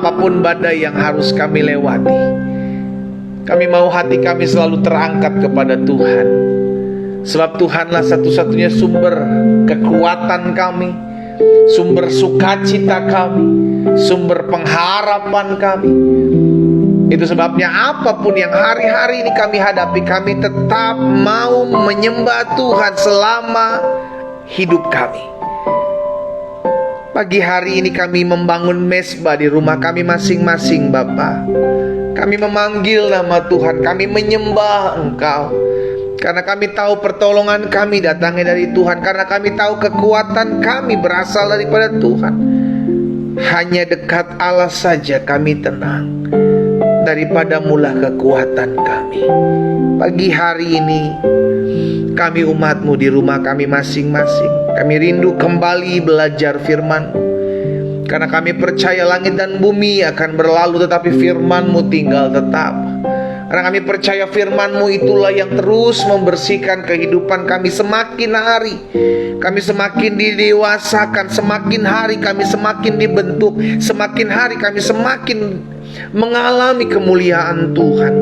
apapun badai yang harus kami lewati, kami mau hati kami selalu terangkat kepada Tuhan. Sebab Tuhanlah satu-satunya sumber kekuatan kami, sumber sukacita kami, sumber pengharapan kami. Itu sebabnya apapun yang hari-hari ini kami hadapi, kami tetap mau menyembah Tuhan selama hidup kami. Pagi hari ini kami membangun mezbah di rumah kami masing-masing, Bapa. Kami memanggil nama Tuhan, kami menyembah Engkau. Karena kami tahu pertolongan kami datangnya dari Tuhan. Karena kami tahu kekuatan kami berasal daripada Tuhan. Hanya dekat Allah saja kami tenang. Daripada mula kekuatan kami. Pagi hari ini kami umat-Mu di rumah kami masing-masing, kami rindu kembali belajar firman-Mu. Karena kami percaya langit dan bumi akan berlalu, tetapi firman-Mu tinggal tetap. Karena kami percaya firman-Mu itulah yang terus membersihkan kehidupan kami. Semakin hari kami semakin didewasakan, semakin hari kami semakin dibentuk, semakin hari kami semakin mengalami kemuliaan Tuhan.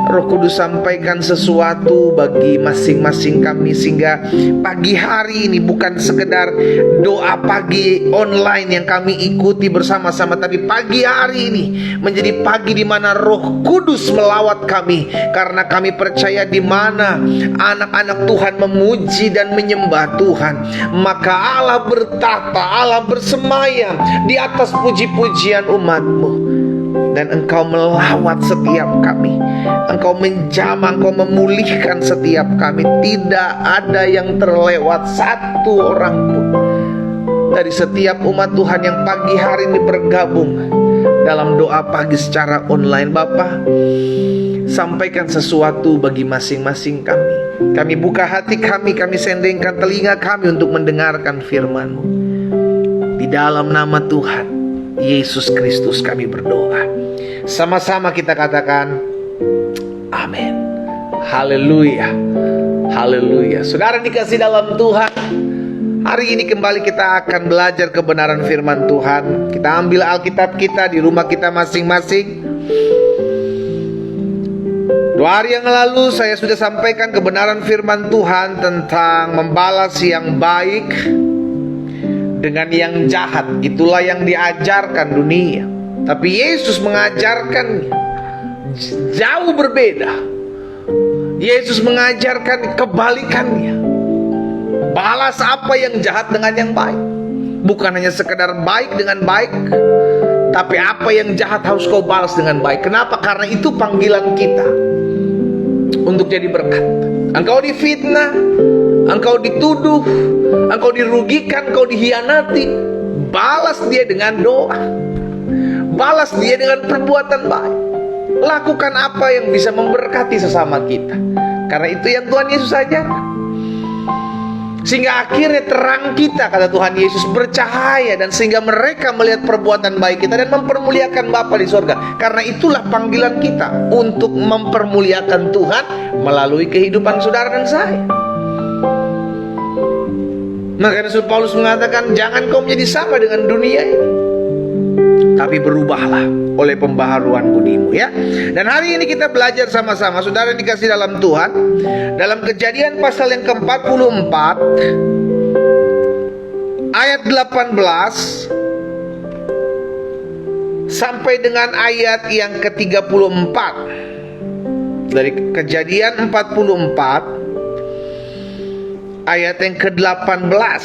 Roh Kudus sampaikan sesuatu bagi masing-masing kami, sehingga pagi hari ini bukan sekedar doa pagi online yang kami ikuti bersama-sama, tapi pagi hari ini menjadi pagi di mana Roh Kudus melawat kami. Karena kami percaya di mana anak-anak Tuhan memuji dan menyembah Tuhan, maka Allah bertata, Allah bersemayam di atas puji-pujian umat-Mu. Dan Engkau melawat setiap kami, Engkau menjamah, Engkau memulihkan setiap kami. Tidak ada yang terlewat satu orang pun dari setiap umat Tuhan yang pagi hari ini bergabung dalam doa pagi secara online. Bapa, sampaikan sesuatu bagi masing-masing kami. Kami buka hati kami sendengkan telinga kami untuk mendengarkan firman-Mu. Di dalam nama Tuhan Yesus Kristus kami berdoa. Sama-sama kita katakan amin. Haleluya, haleluya. Saudara dikasih dalam Tuhan, hari ini kembali kita akan belajar kebenaran firman Tuhan. Kita ambil Alkitab kita di rumah kita masing-masing. 2 hari yang lalu saya sudah sampaikan kebenaran firman Tuhan tentang membalas yang baik dengan yang jahat. Itulah yang diajarkan dunia. Tapi Yesus mengajarkan jauh berbeda. Yesus mengajarkan kebalikannya. Balas apa yang jahat dengan yang baik. Bukan hanya sekedar baik dengan baik, tapi apa yang jahat harus kau balas dengan baik. Kenapa? Karena itu panggilan kita untuk jadi berkat. Engkau difitnah, engkau dituduh, engkau dirugikan, engkau dihianati, balas dia dengan doa, balas dia dengan perbuatan baik. Lakukan apa yang bisa memberkati sesama kita. Karena itu yang Tuhan Yesus ajarkan. Sehingga akhirnya terang kita, kata Tuhan Yesus, bercahaya. Dan sehingga mereka melihat perbuatan baik kita dan mempermuliakan Bapa di sorga. Karena itulah panggilan kita untuk mempermuliakan Tuhan melalui kehidupan saudara dan saya. Maka Rasul Paulus mengatakan, jangan kau menjadi sama dengan dunia ini, tapi berubahlah oleh pembaharuan budimu, ya. Dan hari ini kita belajar sama-sama, saudara yang dikasih dalam Tuhan, dalam Kejadian pasal yang ke-44 ayat 18 sampai dengan ayat yang ke-34. Dari Kejadian 44 ayat yang ke-18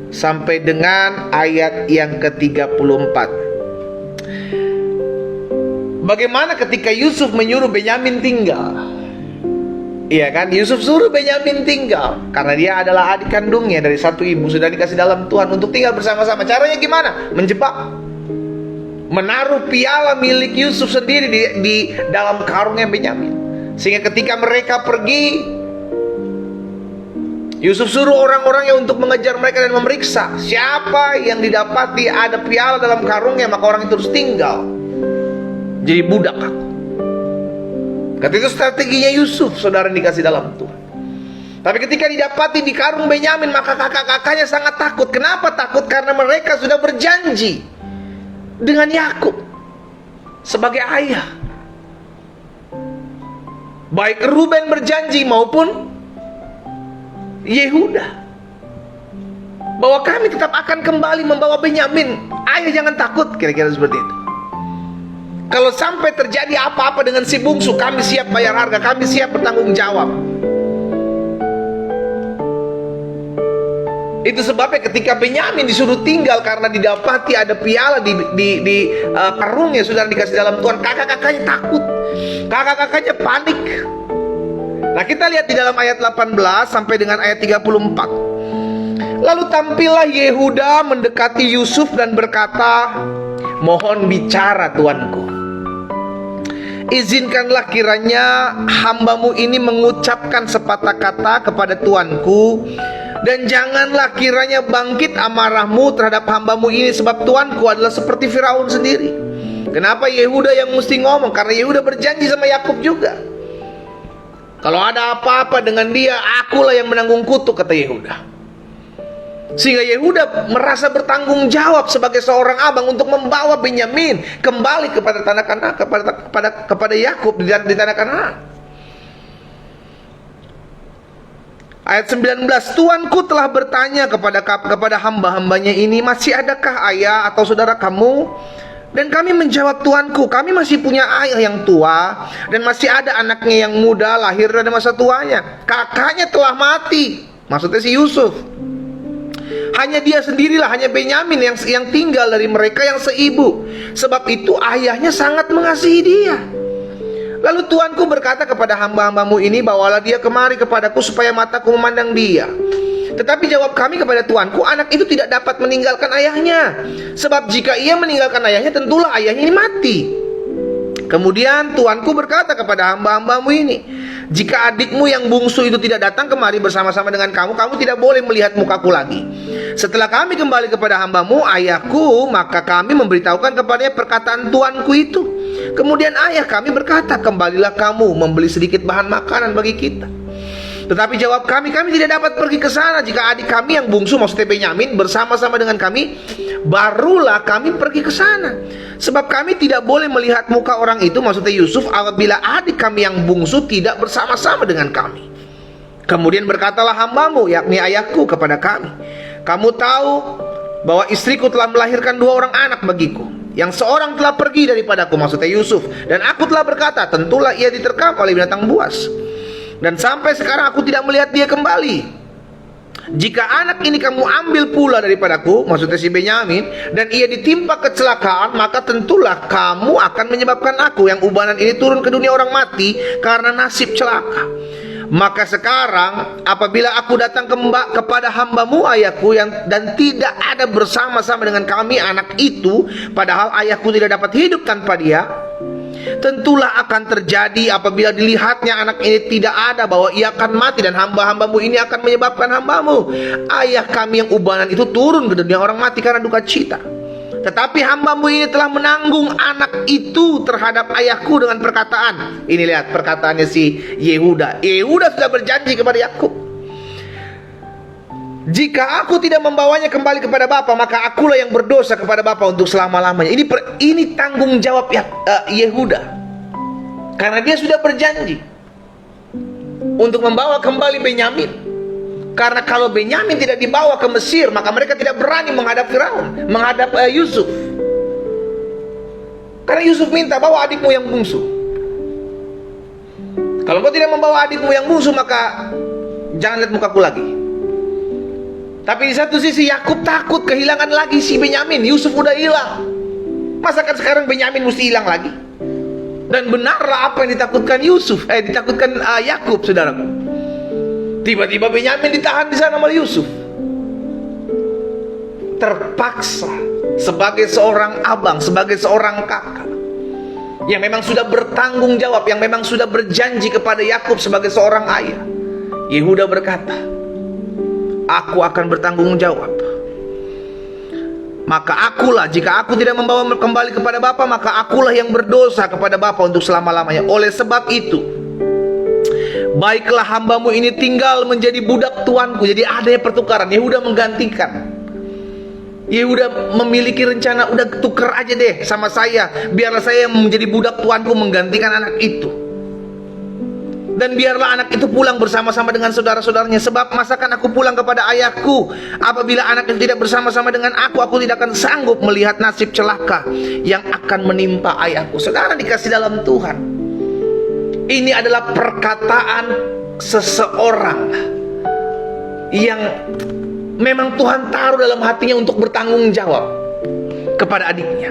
sampai dengan ayat yang ke-34. Bagaimana ketika Yusuf menyuruh Benyamin tinggal? Iya kan, Yusuf suruh Benyamin tinggal karena dia adalah adik kandungnya dari satu ibu, sudah dikasih dalam Tuhan untuk tinggal bersama-sama. Caranya gimana? Menjebak, menaruh piala milik Yusuf sendiri di dalam karungnya Benyamin. Sehingga ketika mereka pergi, Yusuf suruh orang-orangnya untuk mengejar mereka dan memeriksa. Siapa yang didapati ada piala dalam karungnya, maka orang itu harus tinggal jadi budak aku. Kata itu strateginya Yusuf, saudara yang dikasih dalam Tuhan. Tapi ketika didapati di karung Benyamin, maka kakak-kakaknya sangat takut. Kenapa takut? Karena mereka sudah berjanji dengan Yakub sebagai ayah. Baik Ruben berjanji maupun Yehuda, bahwa kami tetap akan kembali membawa Benyamin. Ayah jangan takut, kira-kira seperti itu. Kalau sampai terjadi apa-apa dengan si bungsu, kami siap bayar harga, kami siap bertanggung jawab. Itu sebabnya ketika Benyamin disuruh tinggal karena didapati ada piala di karungnya sudah dikasih dalam Tuhan, kakak-kakaknya takut, kakak-kakaknya panik. Nah, kita lihat di dalam ayat 18 sampai dengan ayat 34. Lalu tampillah Yehuda mendekati Yusuf dan berkata, "Mohon bicara tuanku. Izinkanlah kiranya hambamu ini mengucapkan sepatah kata kepada tuanku. Dan janganlah kiranya bangkit amarahmu terhadap hambamu ini, sebab tuanku adalah seperti Firaun sendiri." Kenapa Yehuda yang mesti ngomong? Karena Yehuda berjanji sama Yakub juga. Kalau ada apa-apa dengan dia, akulah yang menanggung kutuk, kata Yehuda. Sehingga Yehuda merasa bertanggung jawab sebagai seorang abang untuk membawa Benyamin kembali kepada tanah Kanaan, kepada Yakub di tanah Kanaan. Ayat 19, "Tuanku telah bertanya kepada hamba-hambanya ini, masih adakah ayah atau saudara kamu? Dan kami menjawab, tuanku, kami masih punya ayah yang tua, dan masih ada anaknya yang muda lahir pada masa tuanya. Kakaknya telah mati," maksudnya si Yusuf. "Hanya dia sendirilah, hanya Benyamin yang tinggal dari mereka yang seibu. Sebab itu ayahnya sangat mengasihi dia. Lalu tuanku berkata kepada hamba-hambamu ini, bawalah dia kemari kepadaku supaya mataku memandang dia. Tetapi jawab kami kepada tuanku, anak itu tidak dapat meninggalkan ayahnya. Sebab jika ia meninggalkan ayahnya, tentulah ayahnya ini mati. Kemudian tuanku berkata kepada hamba-hambamu ini, jika adikmu yang bungsu itu tidak datang kemari bersama-sama dengan kamu, kamu tidak boleh melihat mukaku lagi. Setelah kami kembali kepada hambamu, ayahku, maka kami memberitahukan kepadanya perkataan tuanku itu. Kemudian ayah kami berkata, kembalilah kamu membeli sedikit bahan makanan bagi kita. Tetapi jawab kami tidak dapat pergi ke sana jika adik kami yang bungsu, maksudnya Benyamin, bersama-sama dengan kami, barulah kami pergi ke sana. Sebab kami tidak boleh melihat muka orang itu, maksudnya Yusuf, apabila adik kami yang bungsu tidak bersama-sama dengan kami. Kemudian berkatalah hambamu, yakni ayahku, kepada kami, kamu tahu bahwa istriku telah melahirkan 2 orang anak bagiku. Yang seorang telah pergi daripadaku, maksudnya Yusuf, dan aku telah berkata, tentulah ia diterkam oleh binatang buas. Dan sampai sekarang aku tidak melihat dia kembali. Jika anak ini kamu ambil pula daripadaku, maksudnya si Benyamin, dan ia ditimpa kecelakaan, maka tentulah kamu akan menyebabkan aku yang ubanan ini turun ke dunia orang mati karena nasib celaka. Maka sekarang apabila aku datang kepada hambamu ayahku dan tidak ada bersama-sama dengan kami anak itu, padahal ayahku tidak dapat hidup tanpa dia, tentulah akan terjadi apabila dilihatnya anak ini tidak ada, bahwa ia akan mati dan hamba-hambamu ini akan menyebabkan hambamu, ayah kami yang ubanan itu, turun ke dunia orang mati karena duka cita. Tetapi hambamu ini telah menanggung anak itu terhadap ayahku dengan perkataan." Ini lihat perkataannya si Yehuda. Yehuda sudah berjanji kepada Yakub, jika aku tidak membawanya kembali kepada Bapa, maka akulah yang berdosa kepada Bapa untuk selama-lamanya. Ini tanggung jawab Yehuda, karena dia sudah berjanji untuk membawa kembali Benyamin. Karena kalau Benyamin tidak dibawa ke Mesir, maka mereka tidak berani menghadap Firaun, menghadap Yusuf. Karena Yusuf minta, bawa adikmu yang bungsu. Kalau kau tidak membawa adikmu yang bungsu, maka jangan lihat mukaku lagi. Tapi di satu sisi Yakub takut kehilangan lagi si Benyamin. Yusuf udah hilang, masa kan sekarang Benyamin mesti hilang lagi? Dan benarlah apa yang ditakutkan Yakub, saudaraku. Tiba-tiba Benyamin ditahan di sana oleh Yusuf. Terpaksa sebagai seorang abang, sebagai seorang kakak yang memang sudah bertanggung jawab, yang memang sudah berjanji kepada Yakub sebagai seorang ayah, Yehuda berkata, aku akan bertanggung jawab. Maka akulah, jika aku tidak membawa kembali kepada Bapa, maka akulah yang berdosa kepada Bapa untuk selama-lamanya. Oleh sebab itu, baiklah hambamu ini tinggal menjadi budak tuanku. Jadi ada pertukaran. Yehuda menggantikan. Yehuda memiliki rencana, udah tuker aja deh sama saya, biarlah saya yang menjadi budak tuanku menggantikan anak itu. Dan biarlah anak itu pulang bersama-sama dengan saudara-saudaranya. Sebab masakan aku pulang kepada ayahku, apabila anak itu tidak bersama-sama dengan aku tidak akan sanggup melihat nasib celaka yang akan menimpa ayahku. Saudara dikasih dalam Tuhan, ini adalah perkataan seseorang yang memang Tuhan taruh dalam hatinya untuk bertanggung jawab kepada adiknya.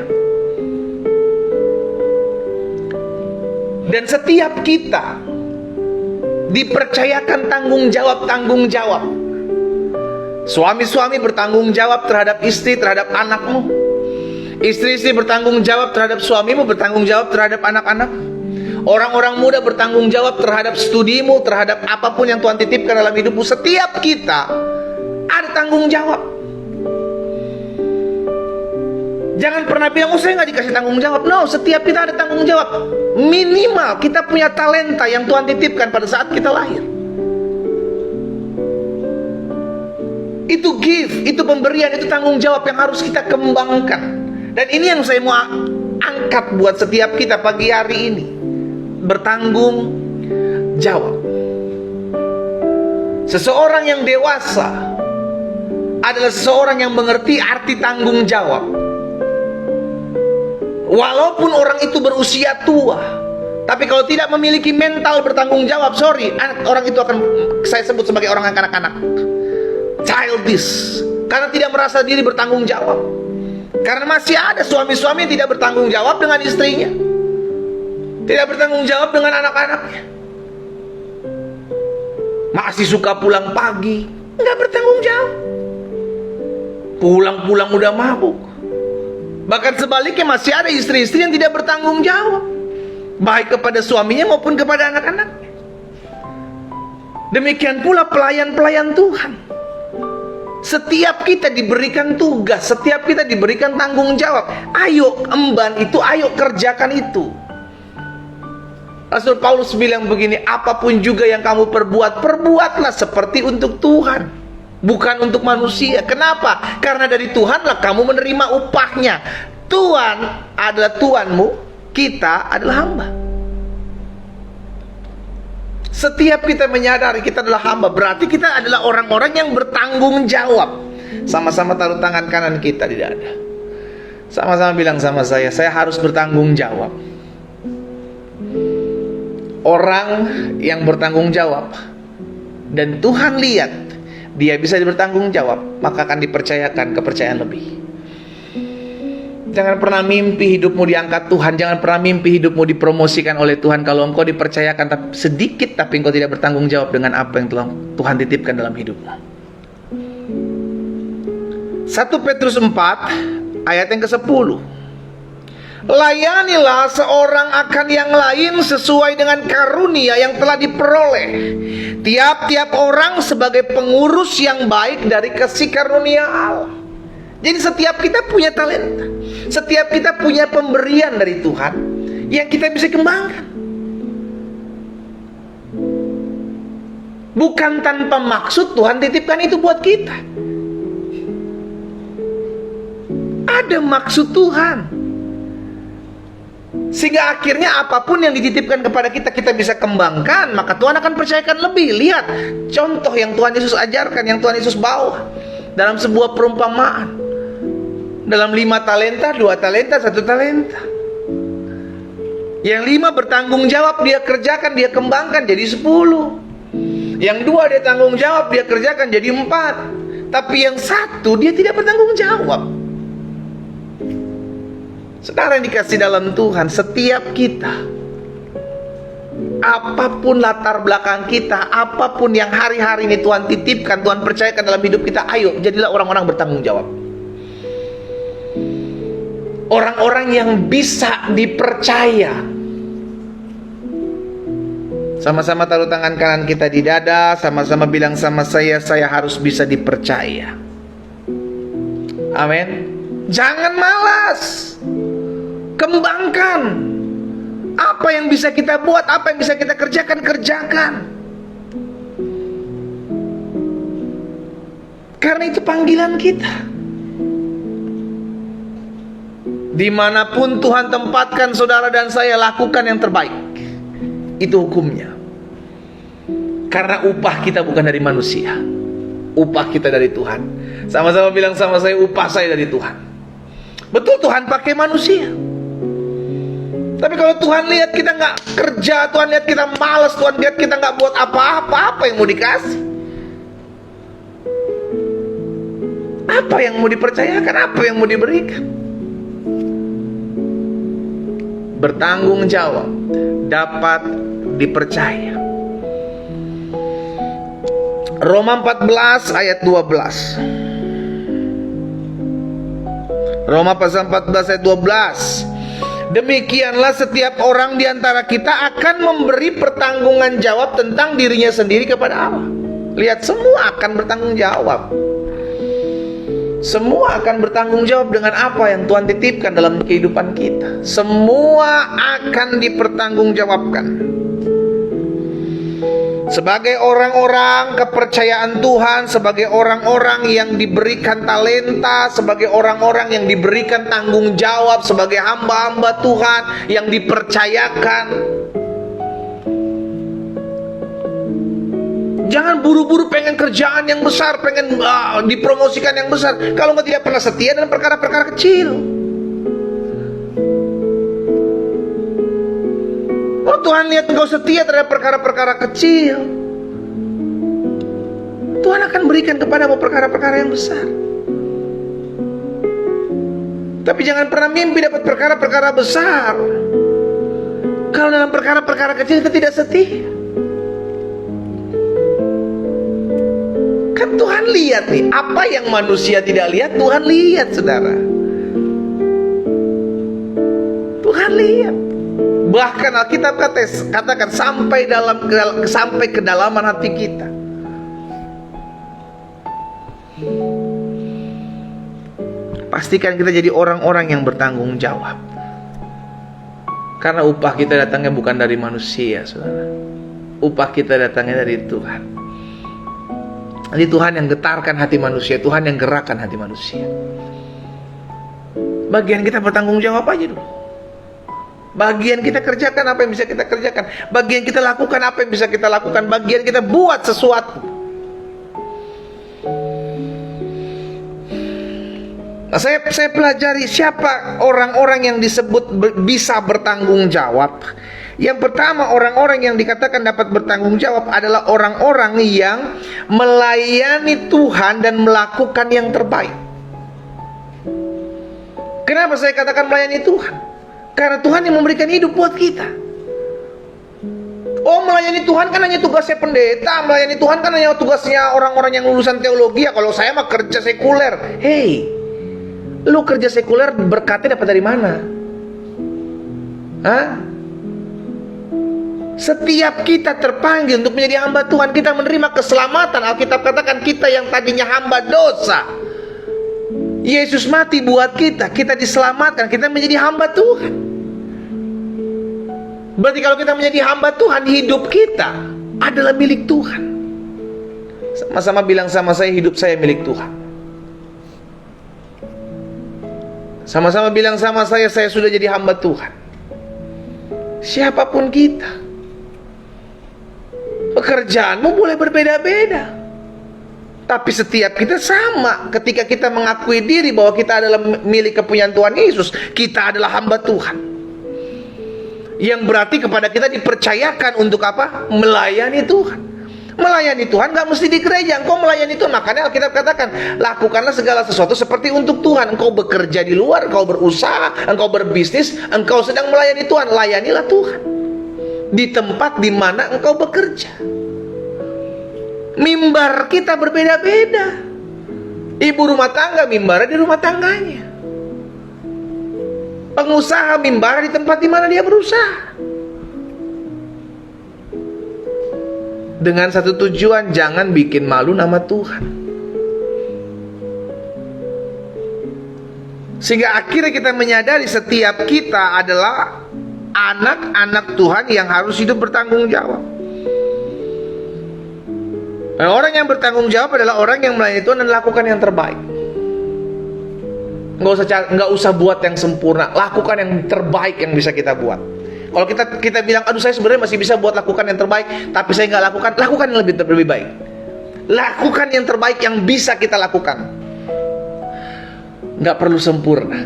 Dan setiap kita dipercayakan tanggung jawab. Suami-suami bertanggung jawab terhadap istri, terhadap anakmu. Istri-istri bertanggung jawab terhadap suamimu, bertanggung jawab terhadap anak-anak. Orang-orang muda bertanggung jawab terhadap studimu, terhadap apapun yang Tuhan titipkan dalam hidupmu. Setiap kita ada tanggung jawab. Jangan pernah bilang, oh saya nggak dikasih tanggung jawab. No, setiap kita ada tanggung jawab. Minimal kita punya talenta yang Tuhan titipkan pada saat kita lahir. Itu gift, itu pemberian, itu tanggung jawab yang harus kita kembangkan. Dan ini yang saya mau angkat buat setiap kita pagi hari ini. Bertanggung jawab. Seseorang yang dewasa adalah seseorang yang mengerti arti tanggung jawab. Walaupun orang itu berusia tua, tapi kalau tidak memiliki mental bertanggung jawab, orang itu akan saya sebut sebagai orang kanak-kanak, childish, karena tidak merasa diri bertanggung jawab. Karena masih ada suami-suami yang tidak bertanggung jawab dengan istrinya, tidak bertanggung jawab dengan anak-anaknya, masih suka pulang pagi, nggak bertanggung jawab, pulang-pulang udah mabuk. Bahkan sebaliknya masih ada istri-istri yang tidak bertanggung jawab, baik kepada suaminya maupun kepada anak-anaknya. Demikian pula pelayan-pelayan Tuhan. Setiap kita diberikan tugas, setiap kita diberikan tanggung jawab. Ayo emban itu, ayo kerjakan itu. Rasul Paulus bilang begini, apapun juga yang kamu perbuat, perbuatlah seperti untuk Tuhan, bukan untuk manusia. Kenapa? Karena dari Tuhanlah kamu menerima upahnya. Tuhan adalah Tuhanmu, kita adalah hamba. Setiap kita menyadari kita adalah hamba, berarti kita adalah orang-orang yang bertanggung jawab. Sama-sama taruh tangan kanan kita di dada. Sama-sama bilang sama saya harus bertanggung jawab. Orang yang bertanggung jawab dan Tuhan lihat dia bisa bertanggung jawab, maka akan dipercayakan kepercayaan lebih. Jangan pernah mimpi hidupmu diangkat Tuhan. Jangan pernah mimpi hidupmu dipromosikan oleh Tuhan kalau engkau dipercayakan sedikit tapi engkau tidak bertanggung jawab dengan apa yang Tuhan titipkan dalam hidupmu. 1 Petrus 4 ayat yang ke-10. Layanilah seorang akan yang lain sesuai dengan karunia yang telah diperoleh. Tiap-tiap orang sebagai pengurus yang baik dari kasih karunia Allah. Jadi setiap kita punya talenta, setiap kita punya pemberian dari Tuhan yang kita bisa kembangkan. Bukan tanpa maksud Tuhan titipkan itu buat kita. Ada maksud Tuhan, sehingga akhirnya apapun yang dititipkan kepada kita, kita bisa kembangkan. Maka Tuhan akan percayakan lebih. Lihat contoh yang Tuhan Yesus ajarkan, yang Tuhan Yesus bawa dalam sebuah perumpamaan. Dalam 5 talenta, 2 talenta, 1 talenta. Yang 5 bertanggung jawab, dia kerjakan, dia kembangkan jadi 10. Yang 2 dia tanggung jawab, dia kerjakan jadi 4. Tapi yang 1 dia tidak bertanggung jawab. Saudara yang dikasih dalam Tuhan, setiap kita, apapun latar belakang kita, apapun yang hari-hari ini Tuhan titipkan, Tuhan percayakan dalam hidup kita, ayo jadilah orang-orang bertanggung jawab. Orang-orang yang bisa dipercaya. Sama-sama taruh tangan kanan kita di dada, sama-sama bilang sama saya harus bisa dipercaya. Amin. Jangan malas. Kembangkan. Apa yang bisa kita buat, apa yang bisa kita kerjakan, kerjakan. Karena itu panggilan kita. Dimanapun Tuhan tempatkan saudara dan saya, lakukan yang terbaik. Itu hukumnya. Karena upah kita bukan dari manusia, upah kita dari Tuhan. Sama-sama bilang sama saya, upah saya dari Tuhan. Betul, Tuhan pakai manusia. Tapi kalau Tuhan lihat kita nggak kerja, Tuhan lihat kita malas, Tuhan lihat kita nggak buat apa-apa, apa yang mau dikasih? Apa yang mau dipercayakan? Apa yang mau diberikan? Bertanggung jawab, dapat dipercaya. Roma 14 ayat 12. Roma pasal 14 ayat 12. Demikianlah setiap orang di antara kita akan memberi pertanggungan jawab tentang dirinya sendiri kepada Allah. Lihat, semua akan bertanggung jawab. Semua akan bertanggung jawab dengan apa yang Tuhan titipkan dalam kehidupan kita. Semua akan dipertanggungjawabkan. Sebagai orang-orang kepercayaan Tuhan, sebagai orang-orang yang diberikan talenta, sebagai orang-orang yang diberikan tanggung jawab, sebagai hamba-hamba Tuhan yang dipercayakan. Jangan buru-buru pengen kerjaan yang besar, pengen dipromosikan yang besar, kalau nggak tidak pernah setia dalam perkara-perkara kecil. Oh, Tuhan lihat engkau setia terhadap perkara-perkara kecil, Tuhan akan berikan kepadamu perkara-perkara yang besar. Tapi jangan pernah mimpi dapat perkara-perkara besar kalau dalam perkara-perkara kecil kita tidak setia. Kan Tuhan lihat nih, apa yang manusia tidak lihat, Tuhan lihat, saudara. Tuhan lihat. Bahkan Alkitab katakan sampai kedalaman hati kita. Pastikan kita jadi orang-orang yang bertanggung jawab. Karena upah kita datangnya bukan dari manusia, saudara. Upah kita datangnya dari Tuhan. Jadi Tuhan yang getarkan hati manusia, Tuhan yang gerakkan hati manusia. Bagian kita bertanggung jawab aja dulu. Bagian kita kerjakan apa yang bisa kita kerjakan. Bagian kita lakukan apa yang bisa kita lakukan. Bagian kita buat sesuatu. Nah, saya pelajari siapa orang-orang yang disebut bisa bertanggung jawab. Yang pertama, orang-orang yang dikatakan dapat bertanggung jawab adalah orang-orang yang melayani Tuhan dan melakukan yang terbaik. Kenapa saya katakan melayani Tuhan? Karena Tuhan yang memberikan hidup buat kita. Oh, melayani Tuhan kan hanya tugasnya pendeta, melayani Tuhan kan hanya tugasnya orang-orang yang lulusan teologi. Ya, kalau saya mah kerja sekuler. Hey, lu kerja sekuler berkatnya dapat dari mana? Hah? Setiap kita terpanggil untuk menjadi hamba Tuhan, kita menerima keselamatan. Alkitab katakan kita yang tadinya hamba dosa, Yesus mati buat kita, kita diselamatkan, kita menjadi hamba Tuhan. Berarti kalau kita menjadi hamba Tuhan, hidup kita adalah milik Tuhan. Sama-sama bilang sama saya, hidup saya milik Tuhan. Sama-sama bilang sama saya sudah jadi hamba Tuhan. Siapapun kita, pekerjaanmu boleh berbeda-beda, tapi setiap kita sama. Ketika kita mengakui diri bahwa kita adalah milik kepunyaan Tuhan Yesus, kita adalah hamba Tuhan. Yang berarti kepada kita dipercayakan untuk apa? Melayani Tuhan. Melayani Tuhan gak mesti di gereja. Engkau melayani Tuhan. Makanya Alkitab katakan, lakukanlah segala sesuatu seperti untuk Tuhan. Engkau bekerja di luar, engkau berusaha, engkau berbisnis, engkau sedang melayani Tuhan. Layanilah Tuhan di tempat di mana engkau bekerja. Mimbar kita berbeda-beda. Ibu rumah tangga mimbarnya di rumah tangganya. Pengusaha mimbar di tempat di mana dia berusaha. Dengan satu tujuan, jangan bikin malu nama Tuhan. Sehingga akhirnya kita menyadari setiap kita adalah anak-anak Tuhan yang harus hidup bertanggung jawab. Dan orang yang bertanggung jawab adalah orang yang melayani Tuhan dan lakukan yang terbaik. Nggak usah buat yang sempurna, lakukan yang terbaik yang bisa kita buat. Kalau kita bilang, aduh saya sebenarnya masih bisa buat lakukan yang terbaik, tapi saya nggak lakukan yang lebih baik. Lakukan yang terbaik yang bisa kita lakukan. Nggak perlu sempurna.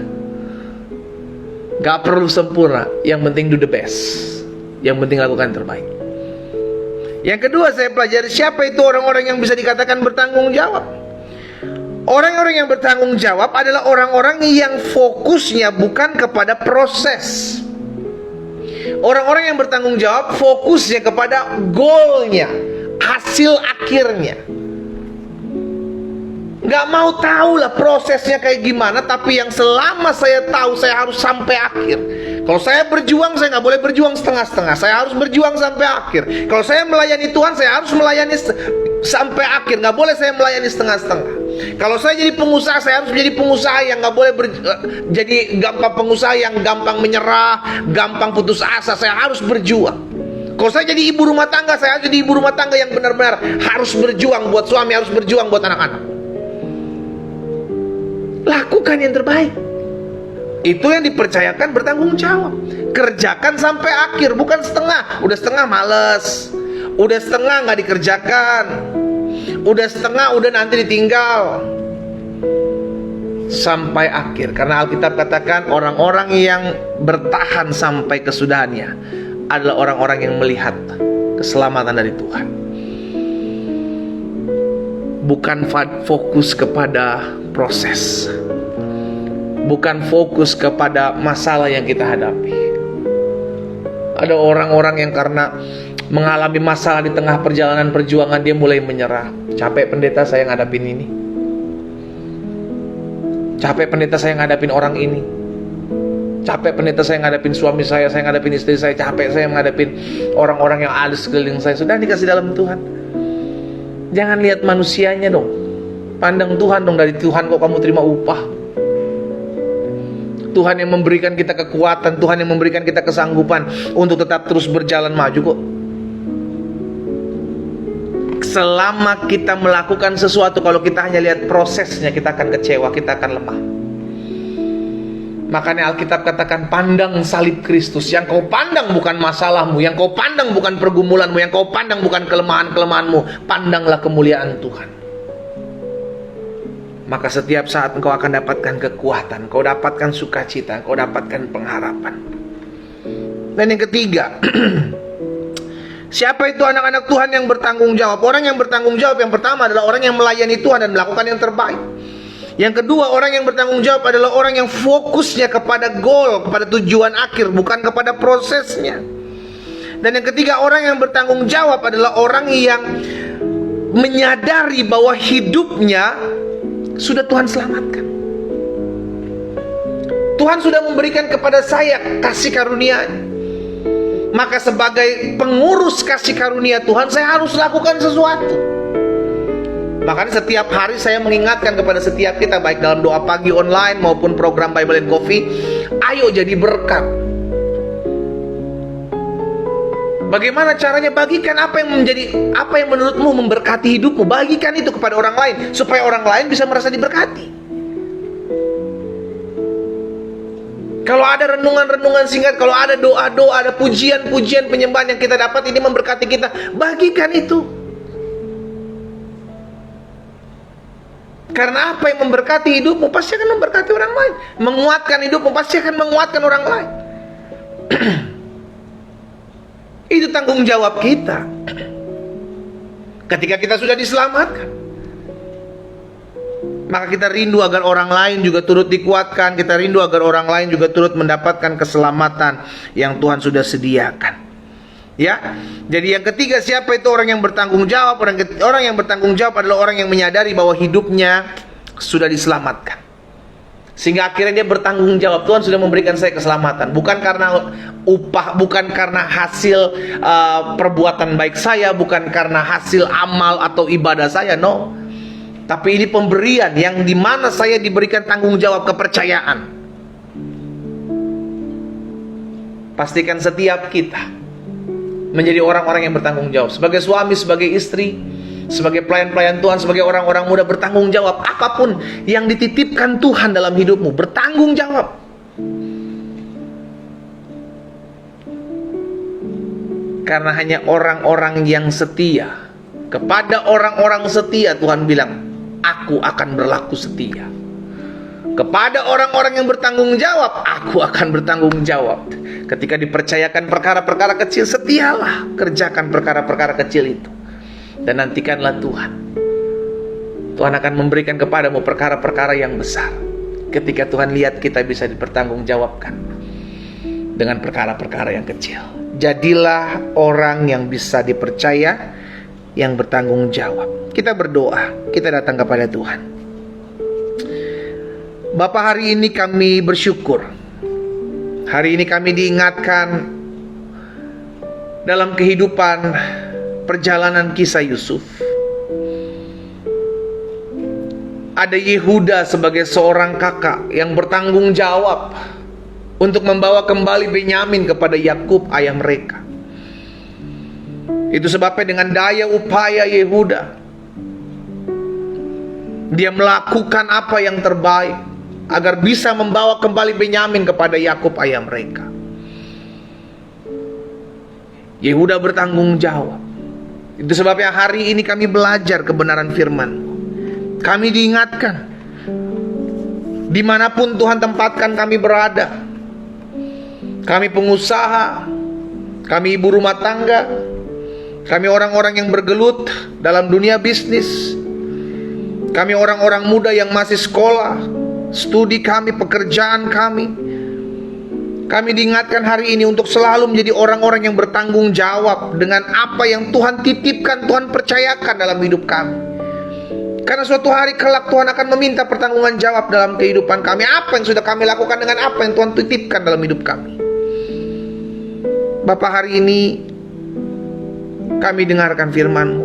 Nggak perlu sempurna, yang penting do the best. Yang penting lakukan yang terbaik. Yang kedua saya pelajari, siapa itu orang-orang yang bisa dikatakan bertanggung jawab? Orang-orang yang bertanggung jawab adalah orang-orang yang fokusnya bukan kepada proses. Orang-orang yang bertanggung jawab fokusnya kepada goalnya, hasil akhirnya. Gak mau tahu lah prosesnya kayak gimana, tapi yang selama saya tahu saya harus sampai akhir. Kalau saya berjuang, saya nggak boleh berjuang setengah-setengah. Saya harus berjuang sampai akhir. Kalau saya melayani Tuhan, saya harus melayani sampai akhir. Nggak boleh saya melayani setengah-setengah. Kalau saya jadi pengusaha, saya harus menjadi pengusaha yang nggak boleh jadi pengusaha yang gampang menyerah, gampang putus asa. Saya harus berjuang. Kalau saya jadi ibu rumah tangga, saya harus jadi ibu rumah tangga yang benar-benar harus berjuang buat suami, harus berjuang buat anak-anak. Lakukan yang terbaik. Itu yang dipercayakan bertanggung jawab. Kerjakan sampai akhir, bukan setengah. Udah setengah males, udah setengah nggak dikerjakan, udah setengah udah nanti ditinggal. Sampai akhir. Karena Alkitab katakan orang-orang yang bertahan sampai kesudahannya adalah orang-orang yang melihat keselamatan dari Tuhan. Bukan fokus kepada proses, bukan fokus kepada masalah yang kita hadapi. Ada orang-orang yang karena mengalami masalah di tengah perjalanan perjuangan, dia mulai menyerah. Capek pendeta saya ngadapin ini, capek pendeta saya ngadapin orang ini, capek pendeta saya ngadapin suami saya ngadapin istri saya, capek saya ngadapin orang-orang yang ada sekeliling saya. Sudah dikasih dalam Tuhan, jangan lihat manusianya dong, pandang Tuhan dong. Dari Tuhan kok kamu terima upah. Tuhan yang memberikan kita kekuatan, Tuhan yang memberikan kita kesanggupan untuk tetap terus berjalan maju kok. Selama kita melakukan sesuatu, kalau kita hanya lihat prosesnya, kita akan kecewa, kita akan lemah. Makanya Alkitab katakan, pandang salib Kristus. Yang kau pandang bukan masalahmu, yang kau pandang bukan pergumulanmu, yang kau pandang bukan kelemahan-kelemahanmu, pandanglah kemuliaan Tuhan. Maka setiap saat engkau akan dapatkan kekuatan, engkau dapatkan sukacita, engkau dapatkan pengharapan. Dan yang ketiga, siapa itu anak-anak Tuhan yang bertanggung jawab? Orang yang bertanggung jawab yang pertama adalah orang yang melayani Tuhan dan melakukan yang terbaik. Yang kedua, orang yang bertanggung jawab adalah orang yang fokusnya kepada goal, kepada tujuan akhir, bukan kepada prosesnya. Dan yang ketiga, orang yang bertanggung jawab adalah orang yang menyadari bahwa hidupnya sudah Tuhan selamatkan. Tuhan sudah memberikan kepada saya kasih karunia. Maka sebagai pengurus kasih karunia Tuhan, saya harus lakukan sesuatu. Makanya setiap hari saya mengingatkan kepada setiap kita, baik dalam doa pagi online maupun program Bible and Coffee, ayo jadi berkat. Bagaimana caranya? Bagikan apa yang menurutmu memberkati hidupmu. Bagikan itu kepada orang lain, supaya orang lain bisa merasa diberkati. Kalau ada renungan-renungan singkat, kalau ada doa-doa, ada pujian-pujian penyembahan yang kita dapat, ini memberkati kita, bagikan itu. Karena apa yang memberkati hidupmu pasti akan memberkati orang lain. Menguatkan hidupmu pasti akan menguatkan orang lain. Itu tanggung jawab kita. Ketika kita sudah diselamatkan, maka kita rindu agar orang lain juga turut dikuatkan. Kita rindu agar orang lain juga turut mendapatkan keselamatan yang Tuhan sudah sediakan. Ya, jadi yang ketiga, siapa itu orang yang bertanggung jawab? Orang yang bertanggung jawab adalah orang yang menyadari bahwa hidupnya sudah diselamatkan, sehingga akhirnya dia bertanggung jawab. Tuhan sudah memberikan saya keselamatan, bukan karena upah, bukan karena hasil perbuatan baik saya, bukan karena hasil amal atau ibadah saya, no. Tapi ini pemberian yang dimana saya diberikan tanggung jawab, kepercayaan. Pastikan setiap kita menjadi orang-orang yang bertanggung jawab. Sebagai suami, sebagai istri, sebagai pelayan-pelayan Tuhan, sebagai orang-orang muda, bertanggung jawab. Apapun yang dititipkan Tuhan dalam hidupmu, bertanggung jawab. Karena hanya orang-orang yang setia, kepada orang-orang setia Tuhan bilang, aku akan berlaku setia. Kepada orang-orang yang bertanggung jawab, aku akan bertanggung jawab. Ketika dipercayakan perkara-perkara kecil, setialah kerjakan perkara-perkara kecil itu. Dan nantikanlah Tuhan. Tuhan akan memberikan kepadamu perkara-perkara yang besar. Ketika Tuhan lihat kita bisa dipertanggungjawabkan dengan perkara-perkara yang kecil. Jadilah orang yang bisa dipercaya, yang bertanggung jawab. Kita berdoa, kita datang kepada Tuhan. Bapa, hari ini kami bersyukur. Hari ini kami diingatkan dalam kehidupan perjalanan kisah Yusuf. Ada Yehuda sebagai seorang kakak yang bertanggung jawab untuk membawa kembali Benyamin kepada Yakub, ayah mereka. Itu sebabnya dengan daya upaya Yehuda, dia melakukan apa yang terbaik agar bisa membawa kembali Benyamin kepada Yakub, ayah mereka. Yehuda bertanggung jawab. Itu sebabnya hari ini kami belajar kebenaran firman-Mu. Kami diingatkan, dimanapun Tuhan tempatkan kami berada, kami pengusaha, kami ibu rumah tangga, kami orang-orang yang bergelut dalam dunia bisnis, kami orang-orang muda yang masih sekolah, studi kami, pekerjaan kami. Kami diingatkan hari ini untuk selalu menjadi orang-orang yang bertanggung jawab dengan apa yang Tuhan titipkan, Tuhan percayakan dalam hidup kami. Karena suatu hari kelak Tuhan akan meminta pertanggungan jawab dalam kehidupan kami. Apa yang sudah kami lakukan dengan apa yang Tuhan titipkan dalam hidup kami. Bapa, hari ini kami dengarkan firman-Mu.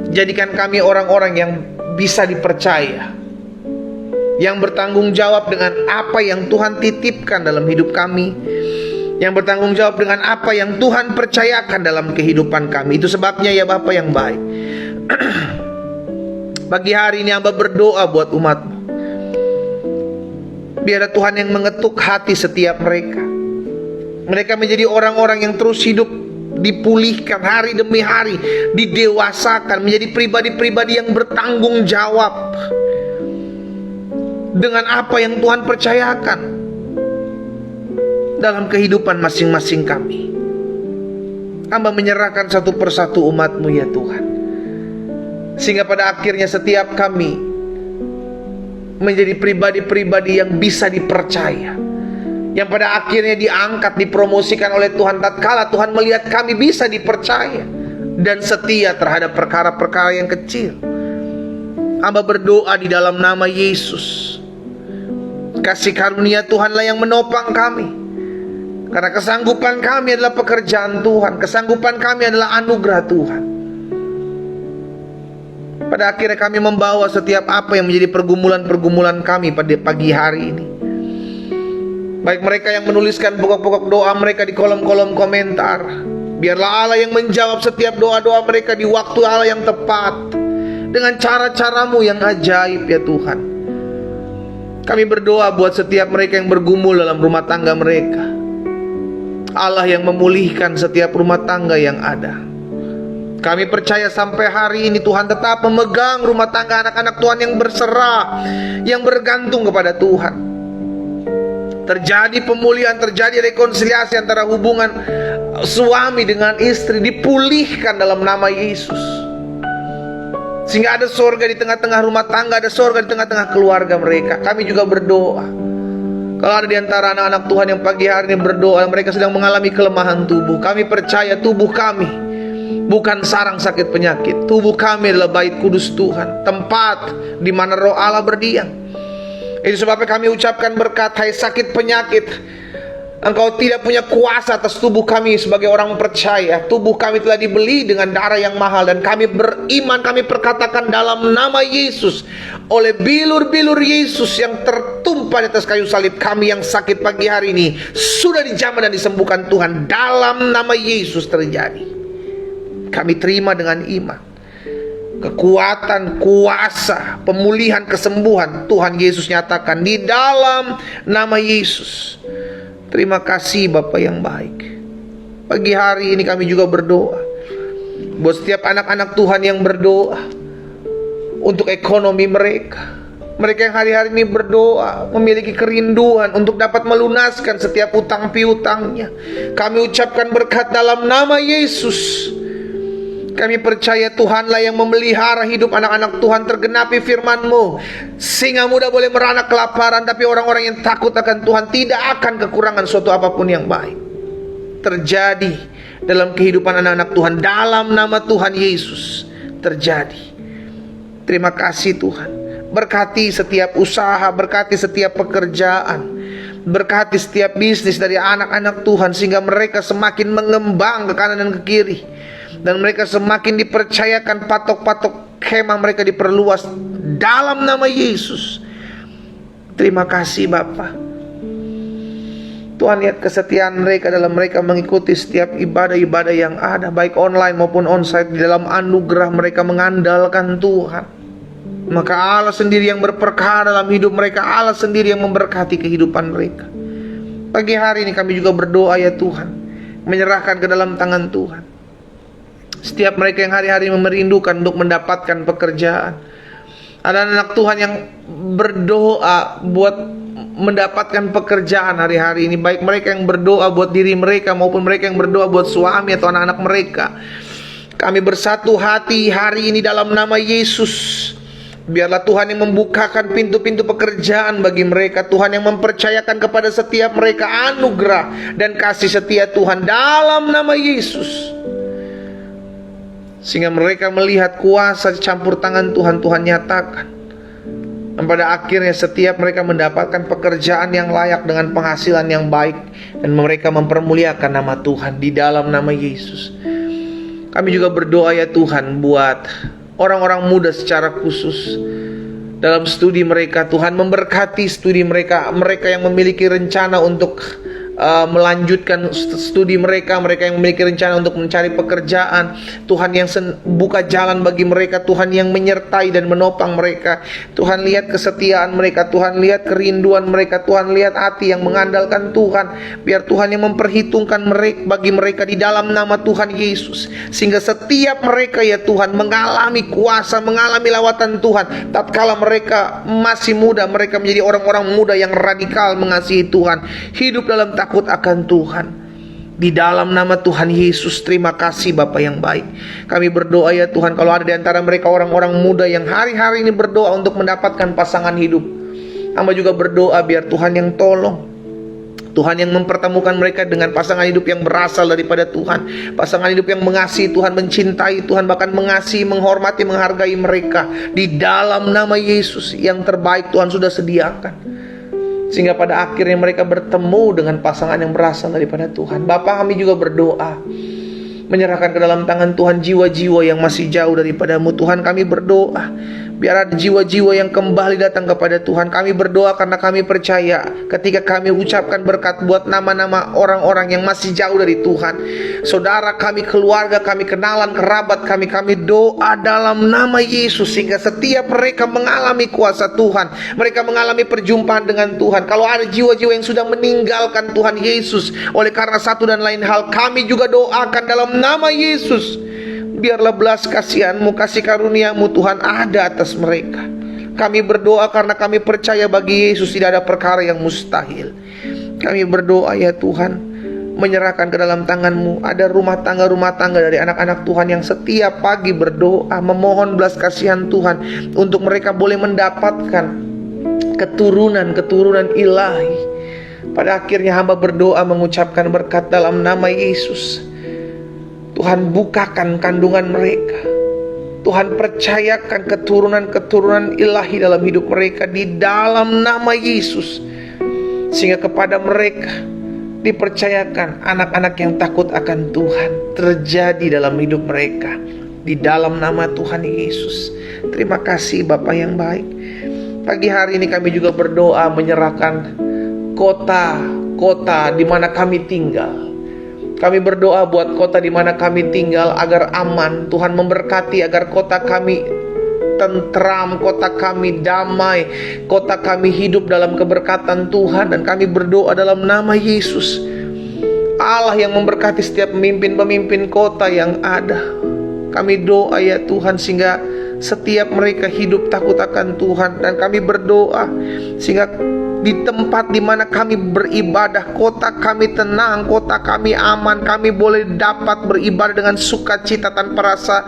Jadikan kami orang-orang yang bisa dipercaya, yang bertanggung jawab dengan apa yang Tuhan titipkan dalam hidup kami, yang bertanggung jawab dengan apa yang Tuhan percayakan dalam kehidupan kami. Itu sebabnya ya Bapa yang baik, pagi hari ini hamba berdoa buat umat-Mu. Biar Tuhan yang mengetuk hati setiap mereka. Mereka menjadi orang-orang yang terus hidup, dipulihkan hari demi hari, didewasakan menjadi pribadi-pribadi yang bertanggung jawab dengan apa yang Tuhan percayakan dalam kehidupan masing-masing kami. Hamba menyerahkan satu persatu umat-Mu ya Tuhan, sehingga pada akhirnya setiap kami menjadi pribadi-pribadi yang bisa dipercaya, yang pada akhirnya diangkat, dipromosikan oleh Tuhan tatkala Tuhan melihat kami bisa dipercaya dan setia terhadap perkara-perkara yang kecil. Hamba berdoa di dalam nama Yesus, kasih karunia Tuhanlah yang menopang kami. Karena kesanggupan kami adalah pekerjaan Tuhan, kesanggupan kami adalah anugerah Tuhan. Pada akhirnya kami membawa setiap apa yang menjadi pergumulan-pergumulan kami pada pagi hari ini. Baik mereka yang menuliskan pokok-pokok doa mereka di kolom-kolom komentar, biarlah Allah yang menjawab setiap doa-doa mereka di waktu Allah yang tepat, dengan cara-cara-Mu yang ajaib ya Tuhan. Kami berdoa buat setiap mereka yang bergumul dalam rumah tangga mereka. Allah yang memulihkan setiap rumah tangga yang ada. Kami percaya sampai hari ini Tuhan tetap memegang rumah tangga anak-anak Tuhan yang berserah, yang bergantung kepada Tuhan. Terjadi pemulihan, terjadi rekonsiliasi antara hubungan suami dengan istri, dipulihkan dalam nama Yesus. Sehingga ada surga di tengah-tengah rumah tangga, ada surga di tengah-tengah keluarga mereka. Kami juga berdoa, kalau ada di antara anak-anak Tuhan yang pagi hari ini berdoa, mereka sedang mengalami kelemahan tubuh, kami percaya tubuh kami bukan sarang sakit penyakit. Tubuh kami adalah bait kudus Tuhan, tempat di mana roh Allah berdiam. Itu sebabnya kami ucapkan berkat, hai sakit penyakit, engkau tidak punya kuasa atas tubuh kami sebagai orang percaya. Tubuh kami telah dibeli dengan darah yang mahal, dan kami beriman, kami perkatakan dalam nama Yesus, oleh bilur-bilur Yesus yang tertumpah di atas kayu salib, kami yang sakit pagi hari ini sudah dijamah dan disembuhkan Tuhan. Dalam nama Yesus terjadi. kami terima dengan iman. Kekuatan, kuasa, pemulihan, kesembuhan Tuhan Yesus nyatakan di dalam nama Yesus. Terima kasih Bapa yang baik. Pagi hari ini kami juga berdoa buat setiap anak-anak Tuhan yang berdoa untuk ekonomi mereka. Mereka yang hari-hari ini berdoa memiliki kerinduan untuk dapat melunaskan setiap utang piutangnya. Kami ucapkan berkat dalam nama Yesus. Kami percaya Tuhanlah yang memelihara hidup anak-anak Tuhan. Tergenapi firman-Mu, singa muda boleh meranak kelaparan, tapi orang-orang yang takut akan Tuhan tidak akan kekurangan suatu apapun yang baik. Terjadi dalam kehidupan anak-anak Tuhan dalam nama Tuhan Yesus. Terjadi. Terima kasih Tuhan. Berkati setiap usaha, berkati setiap pekerjaan, berkati setiap bisnis dari anak-anak Tuhan, sehingga mereka semakin mengembang ke kanan dan ke kiri, dan mereka semakin dipercayakan patok-patok kemah mereka diperluas dalam nama Yesus. Terima kasih Bapa. Tuhan, lihat kesetiaan mereka dalam mereka mengikuti setiap ibadah-ibadah yang ada, baik online maupun onsite. Di dalam anugerah mereka mengandalkan Tuhan. Maka Allah sendiri yang berperkara dalam hidup mereka. Allah sendiri yang memberkati kehidupan mereka. Pagi hari ini kami juga berdoa ya Tuhan, menyerahkan ke dalam tangan Tuhan setiap mereka yang hari-hari merindukan untuk mendapatkan pekerjaan. Ada anak Tuhan yang berdoa buat mendapatkan pekerjaan hari-hari ini, baik mereka yang berdoa buat diri mereka maupun mereka yang berdoa buat suami atau anak-anak mereka. Kami bersatu hati hari ini dalam nama Yesus. Biarlah Tuhan yang membukakan pintu-pintu pekerjaan bagi mereka. Tuhan yang mempercayakan kepada setiap mereka anugerah dan kasih setia Tuhan dalam nama Yesus. Sehingga mereka melihat kuasa campur tangan Tuhan, Tuhan nyatakan. Dan pada akhirnya setiap mereka mendapatkan pekerjaan yang layak dengan penghasilan yang baik, dan mereka mempermuliakan nama Tuhan di dalam nama Yesus. Kami juga berdoa ya Tuhan buat orang-orang muda secara khusus dalam studi mereka. Tuhan memberkati studi mereka. Mereka yang memiliki rencana untuk melanjutkan studi mereka, mereka yang memiliki rencana untuk mencari pekerjaan, Tuhan yang buka jalan bagi mereka, Tuhan yang menyertai dan menopang mereka. Tuhan lihat kesetiaan mereka, Tuhan lihat kerinduan mereka, Tuhan lihat hati yang mengandalkan Tuhan. Biar Tuhan yang memperhitungkan mereka bagi mereka di dalam nama Tuhan Yesus, sehingga setiap mereka ya Tuhan mengalami kuasa, mengalami lawatan Tuhan. Tatkala mereka masih muda, mereka menjadi orang-orang muda yang radikal mengasihi Tuhan, hidup dalam takut akan Tuhan. Di dalam nama Tuhan Yesus, terima kasih Bapa yang baik. Kami berdoa ya Tuhan, kalau ada di antara mereka orang-orang muda yang hari-hari ini berdoa untuk mendapatkan pasangan hidup, hamba juga berdoa biar Tuhan yang tolong, Tuhan yang mempertemukan mereka dengan pasangan hidup yang berasal daripada Tuhan. Pasangan hidup yang mengasihi Tuhan, mencintai Tuhan, bahkan mengasihi, menghormati, menghargai mereka. Di dalam nama Yesus, yang terbaik Tuhan sudah sediakan, sehingga pada akhirnya mereka bertemu dengan pasangan yang berasal daripada Tuhan. Bapa, kami juga berdoa menyerahkan ke dalam tangan Tuhan jiwa-jiwa yang masih jauh daripadamu. Tuhan, kami berdoa biar ada jiwa-jiwa yang kembali datang kepada Tuhan. Kami berdoa karena kami percaya ketika kami ucapkan berkat buat nama-nama orang-orang yang masih jauh dari Tuhan, saudara kami, keluarga kami, kenalan, kerabat kami doa dalam nama Yesus, sehingga setiap mereka mengalami kuasa Tuhan, mereka mengalami perjumpaan dengan Tuhan. Kalau ada jiwa-jiwa yang sudah meninggalkan Tuhan Yesus oleh karena satu dan lain hal, kami juga doakan dalam nama Yesus, biarlah belas kasihan-Mu, kasih karunia-Mu Tuhan ada atas mereka. Kami berdoa karena kami percaya bagi Yesus tidak ada perkara yang mustahil. Kami berdoa ya Tuhan, menyerahkan ke dalam tangan-Mu. Ada rumah tangga dari anak-anak Tuhan yang setiap pagi berdoa, memohon belas kasihan Tuhan untuk mereka boleh mendapatkan keturunan ilahi. Pada akhirnya hamba berdoa mengucapkan berkat dalam nama Yesus. Tuhan bukakan kandungan mereka, Tuhan percayakan keturunan ilahi dalam hidup mereka di dalam nama Yesus, sehingga kepada mereka dipercayakan anak-anak yang takut akan Tuhan terjadi dalam hidup mereka di dalam nama Tuhan Yesus. Terima kasih Bapa yang baik. Pagi hari ini kami juga berdoa menyerahkan kota di mana kami tinggal. Kami berdoa buat kota di mana kami tinggal agar aman. Tuhan memberkati agar kota kami tentram, kota kami damai, kota kami hidup dalam keberkatan Tuhan. Dan kami berdoa dalam nama Yesus, Allah yang memberkati setiap pemimpin-pemimpin kota yang ada. Kami doa ya Tuhan, sehingga setiap mereka hidup takut akan Tuhan. Dan kami berdoa sehingga di tempat di mana kami beribadah, kota kami tenang, kota kami aman, kami boleh dapat beribadah dengan sukacita tanpa rasa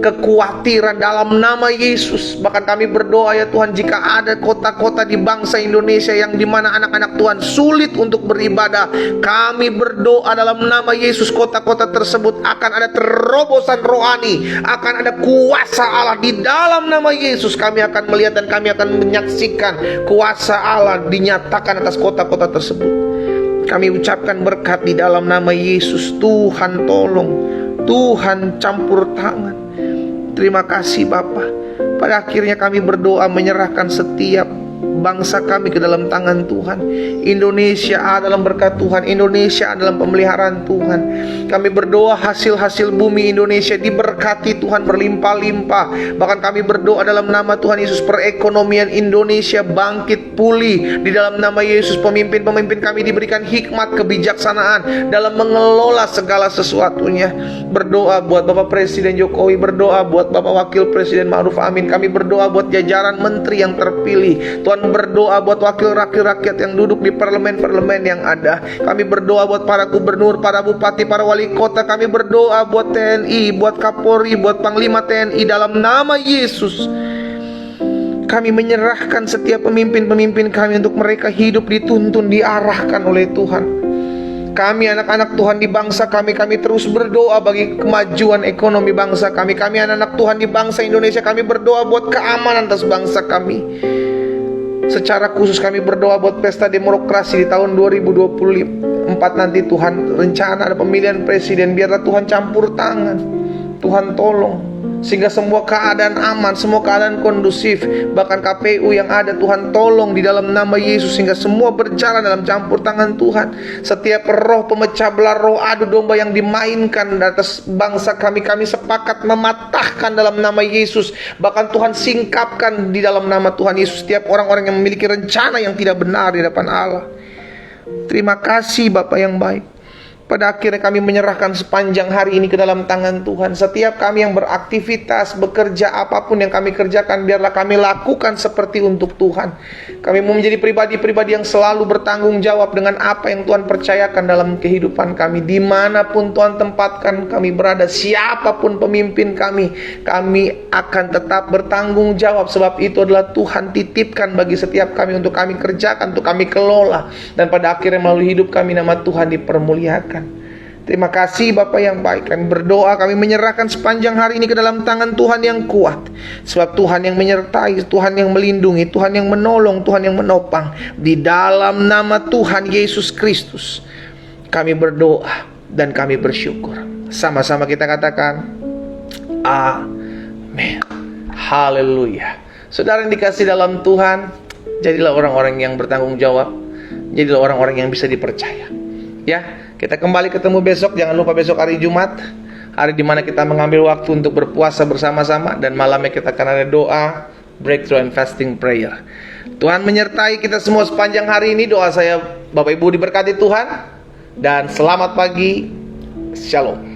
kekhawatiran dalam nama Yesus. Bahkan kami berdoa ya Tuhan, jika ada kota-kota di bangsa Indonesia yang di mana anak-anak Tuhan sulit untuk beribadah, kami berdoa dalam nama Yesus, kota-kota tersebut akan ada terobosan rohani, akan ada kuasa Allah di dalam nama Yesus. Kami akan melihat dan kami akan menyaksikan kuasa Allah dinyatakan atas kota-kota tersebut. Kami ucapkan berkat di dalam nama Yesus. Tuhan tolong, Tuhan campur tangan. Terima kasih Bapa. Pada akhirnya kami berdoa menyerahkan setiap bangsa kami ke dalam tangan Tuhan. Indonesia dalam berkat Tuhan, Indonesia dalam pemeliharaan Tuhan. Kami berdoa hasil-hasil bumi Indonesia diberkati Tuhan berlimpah-limpah. Bahkan kami berdoa dalam nama Tuhan Yesus, perekonomian Indonesia bangkit pulih di dalam nama Yesus. Pemimpin-pemimpin kami diberikan hikmat kebijaksanaan dalam mengelola segala sesuatunya. Berdoa buat Bapak Presiden Jokowi, berdoa buat Bapak Wakil Presiden Ma'ruf Amin. Kami berdoa buat jajaran menteri yang terpilih. Tuhan, berdoa buat wakil rakyat yang duduk di parlemen-parlemen yang ada. Kami berdoa buat para gubernur, para bupati, para wali kota. Kami berdoa buat TNI, buat Kapolri, buat Panglima TNI dalam nama Yesus. Kami menyerahkan setiap pemimpin-pemimpin kami untuk mereka hidup dituntun, diarahkan oleh Tuhan. Kami anak-anak Tuhan di bangsa kami terus berdoa bagi kemajuan ekonomi bangsa kami. Kami anak-anak Tuhan di bangsa Indonesia, kami berdoa buat keamanan atas bangsa kami. Secara khusus kami berdoa buat pesta demokrasi di tahun 2024 nanti. Tuhan, rencana ada pemilihan presiden, biarlah Tuhan campur tangan. Tuhan tolong sehingga semua keadaan aman, semua keadaan kondusif. Bahkan KPU yang ada, Tuhan tolong di dalam nama Yesus, sehingga semua berjalan dalam campur tangan Tuhan. Setiap roh pemecah belah, roh adu domba yang dimainkan di atas bangsa kami sepakat mematahkan dalam nama Yesus. Bahkan Tuhan singkapkan di dalam nama Tuhan Yesus setiap orang-orang yang memiliki rencana yang tidak benar di hadapan Allah. Terima kasih Bapa yang baik. Pada akhirnya kami menyerahkan sepanjang hari ini ke dalam tangan Tuhan. Setiap kami yang beraktivitas, bekerja, apapun yang kami kerjakan, biarlah kami lakukan seperti untuk Tuhan. Kami mau menjadi pribadi-pribadi yang selalu bertanggung jawab dengan apa yang Tuhan percayakan dalam kehidupan kami. Dimanapun Tuhan tempatkan kami berada, siapapun pemimpin kami akan tetap bertanggung jawab. Sebab itu adalah Tuhan titipkan bagi setiap kami untuk kami kerjakan, untuk kami kelola. Dan pada akhirnya melalui hidup kami nama Tuhan dipermuliakan. Terima kasih Bapa yang baik. Kami berdoa, kami menyerahkan sepanjang hari ini ke dalam tangan Tuhan yang kuat. Sebab Tuhan yang menyertai, Tuhan yang melindungi, Tuhan yang menolong, Tuhan yang menopang. Di dalam nama Tuhan Yesus Kristus kami berdoa dan kami bersyukur. Sama-sama kita katakan amin. Haleluya. Saudara yang dikasih dalam Tuhan, jadilah orang-orang yang bertanggung jawab. Jadilah orang-orang yang bisa dipercaya. Ya, kita kembali ketemu besok. Jangan lupa besok hari Jumat, hari dimana kita mengambil waktu untuk berpuasa bersama-sama. Dan malamnya kita akan ada doa breakthrough and fasting prayer. Tuhan menyertai kita semua sepanjang hari ini. Doa saya Bapak Ibu diberkati Tuhan. Dan selamat pagi. Shalom.